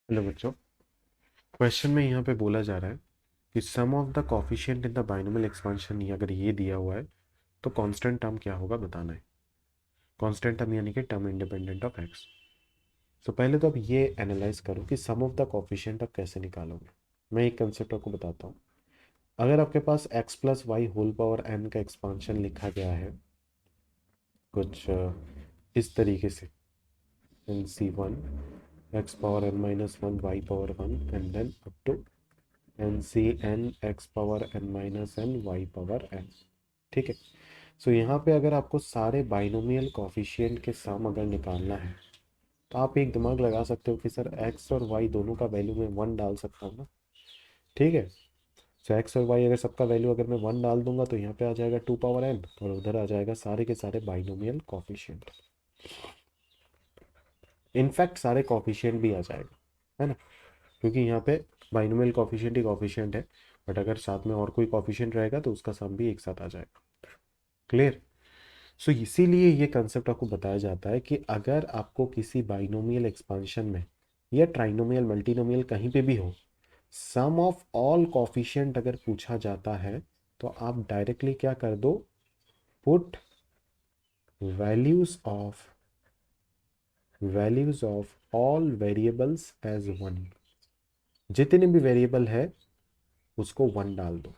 Hello बच्चों, question में यहाँ पे बोला जा रहा है कि sum of the coefficient in the binomial expansion, अगर ये दिया हुआ है तो कांस्टेंट टर्म क्या होगा बताना है। कांस्टेंट टर्म यानी कि टर्म इंडिपेंडेंट ऑफ एक्स। तो पहले तो अब ये एनालाइज करो कि सम ऑफ द कॉफिशिएंट आप कैसे निकालोगे। मैं एक कंसेप्ट आपको बताता हूँ। अगर आपके पास x plus y whole power n का एक्सपांशन लिखा गया है कुछ इस तरीके से, n c one x power n minus one y power one and then up to n c n x power n minus n y power n. ठीक है। सो यहाँ पे अगर आपको सारे बाइनोमियल कॉफिशिएंट के सम अगर निकालना है तो आप एक दिमाग लगा सकते हो कि सर एक्स और वाई दोनों का वैल्यू मैं वन डाल सकता हूँ ना। ठीक है। सो एक्स और वाई अगर सबका वैल्यू अगर मैं वन डाल दूंगा तो यहाँ पे आ जाएगा टू पावर एन और उधर आ जाएगा सारे के सारे बाइनोमियल कॉफिशिएंट। इनफैक्ट सारे कॉफिशिएंट भी आ जाएगा, है ना, क्योंकि यहाँ पे बाइनोमियल कॉफिशिएंट ही कॉफिशिएंट है। बट अगर साथ में और कोई कॉफिशिएंट रहेगा तो उसका सम भी एक साथ आ जाएगा। क्लियर। सो इसीलिए ये कंसेप्ट आपको बताया जाता है कि अगर आपको किसी बाइनोमियल एक्सपांशन में या ट्राइनोमियल मल्टीनोमियल कहीं पे भी हो, सम ऑफ ऑल कॉफिशिएंट अगर पूछा जाता है तो आप डायरेक्टली क्या कर दो, put values of all variables as one. जितने भी वेरिएबल है उसको वन डाल दो।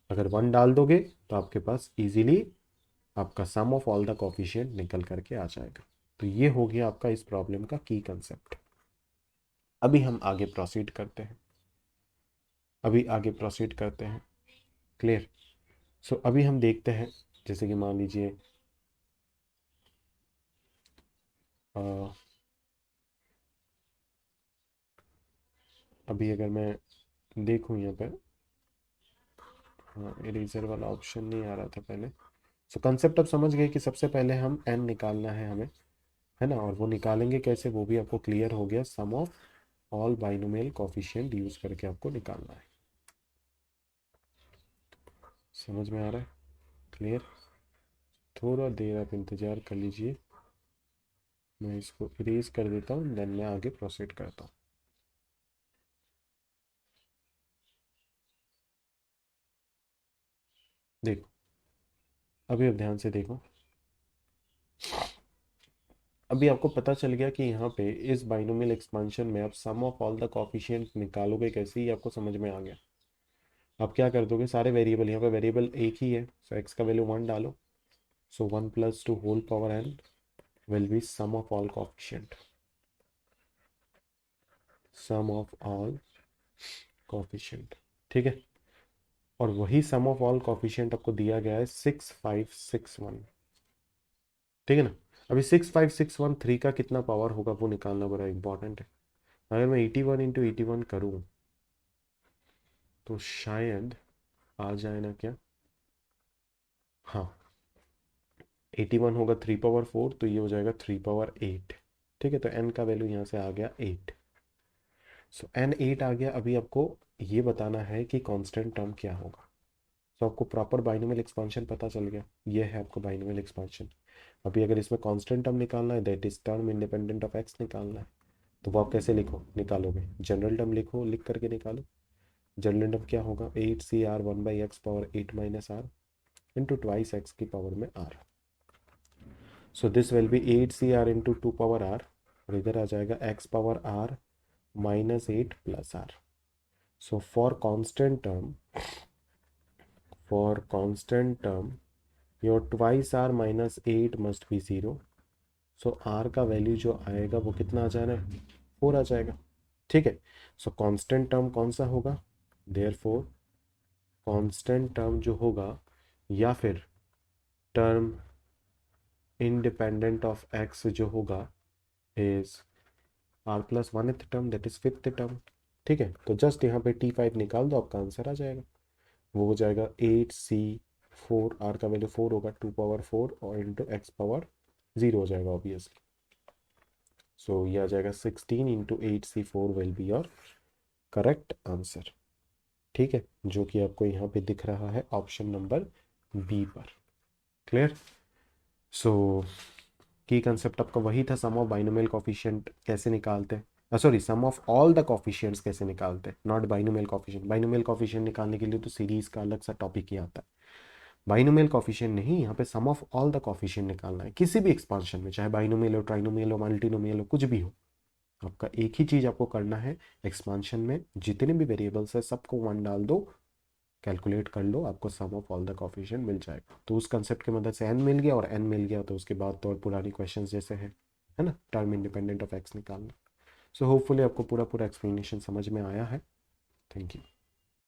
अगर वन डाल दोगे तो आपके पास इजीली आपका सम ऑफ ऑल द कॉफिशिएंट निकल करके आ जाएगा। तो ये हो गया आपका इस प्रॉब्लम का की कंसेप्ट। अभी हम आगे प्रोसीड करते हैं। क्लियर। सो अभी हम देखते हैं, जैसे कि मान लीजिए अभी अगर मैं देखूं यहाँ पे, हाँ इरेजर वाला ऑप्शन नहीं आ रहा था पहले। सो कंसेप्ट अब समझ गए कि सबसे पहले हम एन निकालना है हमें, है ना, और वो निकालेंगे कैसे वो भी आपको क्लियर हो गया। Sum of all binomial coefficient use करके आपको निकालना है। समझ में आ रहा है? क्लियर। थोड़ा देर आप इंतज़ार कर लीजिए, मैं इसको इरेज कर देता हूँ देन मैं आगे प्रोसीड करता हूँ। देखो, अभी आप ध्यान से देखो। अभी आपको पता चल गया कि यहाँ पे इस बाइनोमियल एक्सपांशन में आप सम ऑफ ऑल द कोफिशिएंट निकालोगे कैसे, ही आपको समझ में आ गया। आप क्या कर दोगे, सारे वेरिएबल, यहाँ पे वेरिएबल एक ही है, सो एक्स का वैल्यू वन डालो। So one plus two whole power n will be sum of all coefficient, sum of all coefficient. ठीक है। और वही सम ऑफ ऑल कोफिशिएंट आपको दिया गया है 6561। ठीक है ना। अभी 6561 थ्री का कितना पावर होगा वो निकालना बड़ा इंपॉर्टेंट है। अगर मैं 81 इंटू 81 करूँ तो शायद आ जाए ना क्या। हाँ, 81 होगा थ्री पावर फोर तो ये हो जाएगा थ्री पावर एट। ठीक है, तो एन का वैल्यू यहाँ से आ गया एट। सो एन एट आ गया। अभी आपको ये बताना है कि कांस्टेंट टर्म क्या होगा। तो आपको प्रॉपर बाइनोमियल एक्सपांशन पता चल गया, ये है आपको बाइनोमियल एक्सपांशन। अभी अगर इसमें कांस्टेंट टर्म निकालना है, that is term independent of x निकालना है, तो वो आप कैसे निकालोगे, जनरल टर्म लिखो, लिख करके निकालो। जनरल टर्म क्या होगा, eight C r one by x power eight minus r into twice x की पावर में आर। So this will be eight C r into two power r, और इधर आ जाएगा x power r minus eight plus r. So for constant term your twice r minus eight must be zero. So r का value जो आएगा वो कितना आ जाना है, फोर आ जाएगा। ठीक है। सो कांस्टेंट टर्म कौन सा होगा, देयर फोर कांस्टेंट टर्म जो होगा या फिर टर्म इंडिपेंडेंट ऑफ एक्स जो होगा is r plus one term, that is fifth term. ठीक है, तो जस्ट यहाँ पे टी फाइव निकाल दो, आपका आंसर आ जाएगा। वो हो जाएगा एट सी फोर, आर का वैल्यू फोर होगा, टू पावर फोर और इंटू एक्स पावर जीरो हो जाएगा ऑब्वियसली। सो ये आ जाएगा 16 into eight C four will be your correct answer. ठीक है, जो कि आपको यहाँ पे दिख रहा है ऑप्शन नंबर बी पर। क्लियर। सो की कंसेप्ट आपका वही था, सम ऑफ बाइनोमियल कोफिशिएंट कैसे निकालते हैं, sorry, sum of all the coefficients कैसे निकालते हैं, not binomial coefficient. Binomial coefficient निकालने के लिए तो सीरीज का अलग सा टॉपिक ही आता है। बाइनोमियल कॉफिशिएंट नहीं, यहाँ पे सम ऑफ ऑल द कॉफिशिएंट निकालना है किसी भी एक्सपांशन में, चाहे बाइनोमियल हो, ट्राइनोमियल हो, मल्टीनोमियल हो, कुछ भी हो। आपका एक ही चीज आपको करना है, एक्सपांशन में जितने भी वेरिएबल्स है सबको 1 डाल दो, कैलकुलेट कर लो, आपको सम ऑफ ऑल द कॉफिशिएंट मिल जाएगा। तो उस कंसेप्ट की मदद से n मिल गया, और n मिल गया तो उसके बाद तो और पुरानी क्वेश्चंस जैसे है ना, टर्म इंडिपेंडेंट ऑफ x निकालना। सो होपफुली आपको पूरा पूरा एक्सप्लेनेशन समझ में आया है। Thank you.